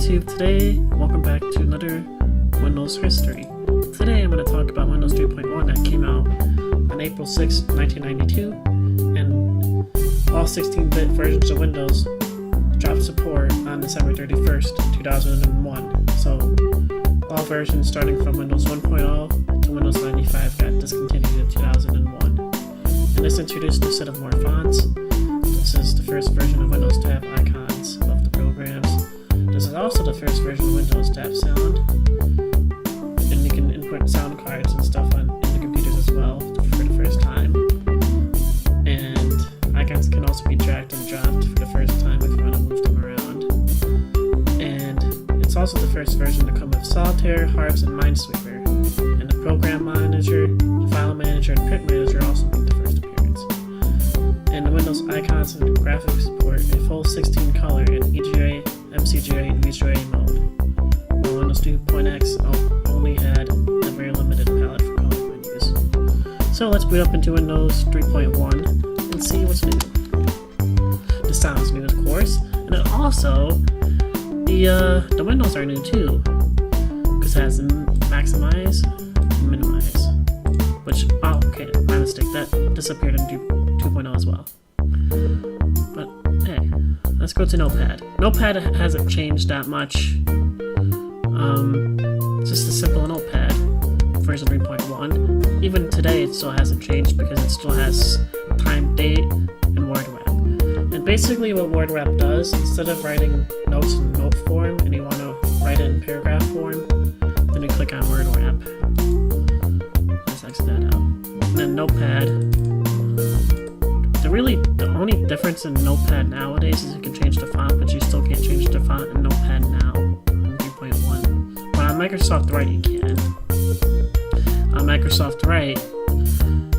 YouTube. Today, welcome back to another Windows history. Today I'm going to talk about Windows 3.1 that came out on April 6, 1992, and all 16-bit versions of Windows dropped support on December 31st, 2001. So, all versions starting from Windows 1.0 to Windows 95 got discontinued in 2001. And this introduced a set of more fonts. This is the first version of Windows to have icons above the programs. This is also the first version of Windows to have sound. And you can input sound cards and stuff in the computers as well for the first time. And icons can also be dragged and dropped for the first time if you want to move them around. And it's also the first version to come with Solitaire, Harps, and Minesweeper. And the Program Manager, File Manager, and Print Manager also make the first appearance. And the Windows icons and graphics support a full 16 color in EGA, MCGA, and VGA mode. While Windows 2.x only had a very limited palette for color menus. So let's boot up into Windows 3.1 and see what's new. The sound's new, of course, and then also the windows are new too, because it has maximize and minimize. Which, oh, okay, my mistake. That disappeared in 2.0 as well. But hey, let's go to Notepad. Notepad hasn't changed that much. It's just a simple Notepad, version 3.1. Even today, it still hasn't changed because it still has time, date, and word wrap. And basically, what word wrap does, instead of writing notes in note form and you want to write it in paragraph form, then you click on word wrap. Let's exit that out. And then Notepad. The only difference in Notepad nowadays is you can change the font, but you still can't change the font in Notepad now in 3.1. But on Microsoft Write you can. On Microsoft Write,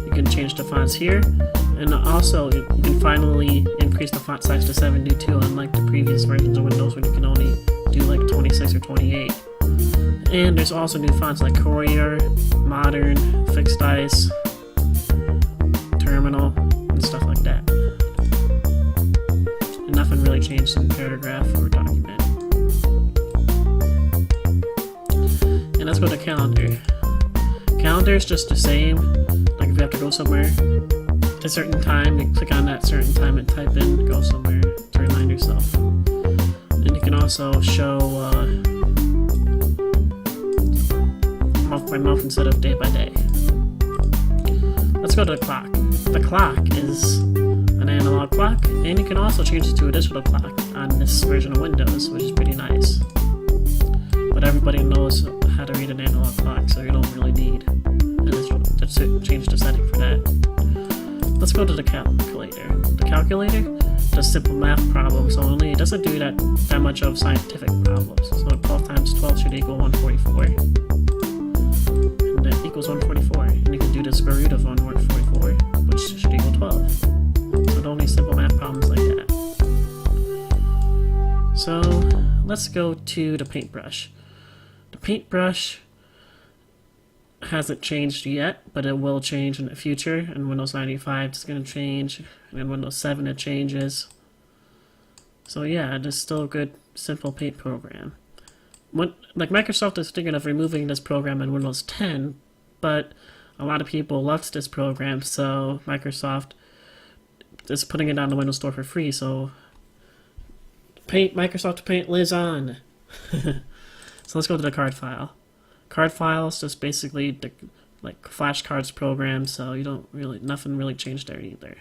you can change the fonts here, and also you can finally increase the font size to 72, unlike the previous versions of Windows when you can only do like 26 or 28. And there's also new fonts like Courier, Modern, Fixed Ice, Terminal, and stuff like that. And nothing really changed in paragraph or document. And let's go to Calendar. Calendar is just the same. Like if you have to go somewhere at a certain time, you click on that certain time and type in go somewhere to remind yourself. And you can also show month by month instead of day by day. Let's go to the clock. The clock is an analog clock, and you can also change it to a digital clock on this version of Windows, which is pretty nice. But everybody knows how to read an analog clock, so you don't really need to change the setting for that. Let's go to the calculator. The calculator does simple math problems only. It doesn't do that much of scientific problems. So 12 times 12 should equal 144. And that equals 144. And you can do the square root of 144, which should equal 12. So only simple math problems like that. So let's go to the paintbrush. The paintbrush hasn't changed yet, but it will change in the future. In Windows 95 it's going to change, and in Windows 7 it changes. So yeah, it is still a good, simple paint program. Like Microsoft is thinking of removing this program in Windows 10, but a lot of people loved this program, so Microsoft is putting it on the Windows Store for free, so Microsoft Paint lives on. So let's go to the card file. Card file is just basically the flashcards program, so nothing really changed there either.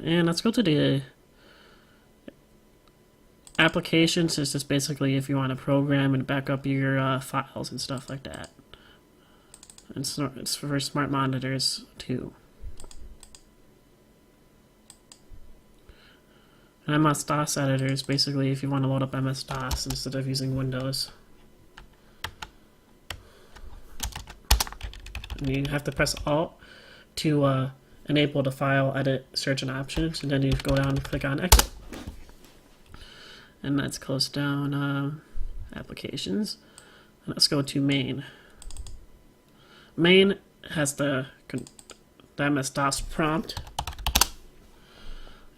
And let's go to the applications. It's just basically if you want to program and back up your files and stuff like that. And it's for smart monitors too. And MS-DOS editor is basically if you want to load up MS-DOS instead of using Windows. And you have to press Alt to enable the file edit search and options, and then you go down and click on exit. And let's close down applications. And let's go to main. Main has the MS-DOS prompt.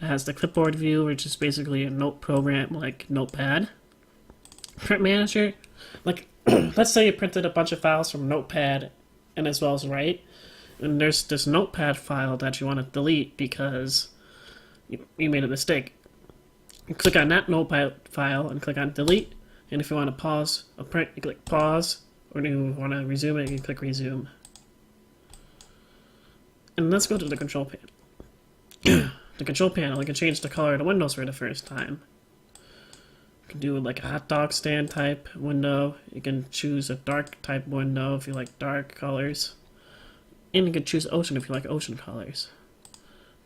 It has the clipboard view, which is basically a note program like Notepad. Print manager, like let's say you printed a bunch of files from Notepad and as well as Write, and there's this Notepad file that you want to delete because you made a mistake. You click on that Notepad file and click on delete, and if you want to pause a print, you click pause, or if you want to resume it, you click resume. And let's go to the control panel. The control panel, you can change the color of the windows for the first time. You can do like a hot dog stand type window. You can choose a dark type window if you like dark colors. And you can choose ocean if you like ocean colors.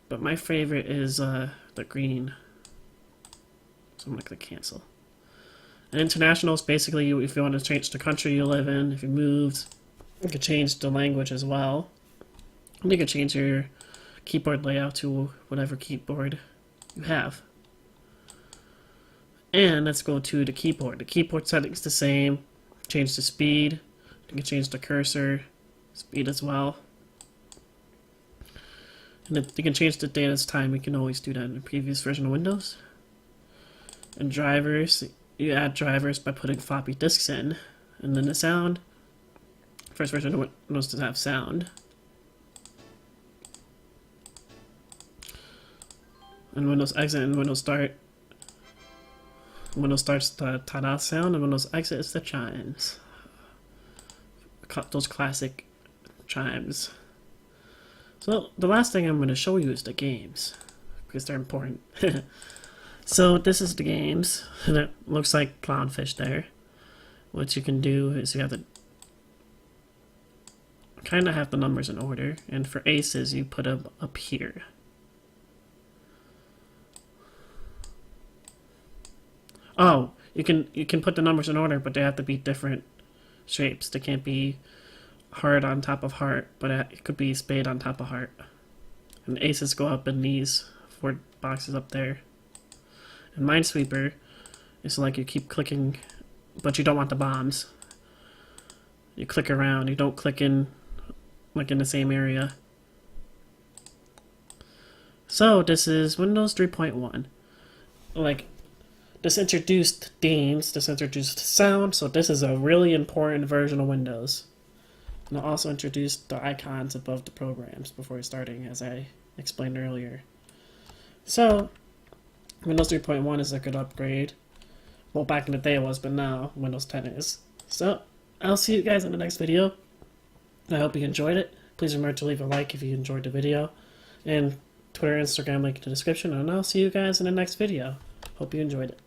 But my favorite is the green. So I'm going to click cancel. And international is basically if you want to change the country you live in, if you moved. You can change the language as well. And you can change your keyboard layout to whatever keyboard you have. And let's go to the keyboard. The keyboard settings the same. Change the speed. You can change the cursor speed as well. And you can change the date as time. You can always do that in the previous version of Windows. And drivers, you add drivers by putting floppy disks in. And then the sound. First version of Windows does have sound. And Windows exit and Windows start. Windows starts the ta-da sound, and Windows exit is the chimes. Those classic chimes. So the last thing I'm going to show you is the games, because they're important. So this is the games, and it looks like clownfish there. What you can do is you have to kind of have the numbers in order, and for aces you put them up here. Oh, you can put the numbers in order, but they have to be different shapes. They can't be heart on top of heart, but it could be spade on top of heart. And aces go up in these 4 boxes up there. And Minesweeper is like you keep clicking, but you don't want the bombs. You click around. You don't click in like in the same area. So this is Windows 3.1. Like, this introduced themes, this introduced sound, so this is a really important version of Windows. And it also introduced the icons above the programs before starting, as I explained earlier. So, Windows 3.1 is a good upgrade. Well, back in the day it was, but now Windows 10 is. So, I'll see you guys in the next video. I hope you enjoyed it. Please remember to leave a like if you enjoyed the video. And Twitter, Instagram link in the description, and I'll see you guys in the next video. Hope you enjoyed it.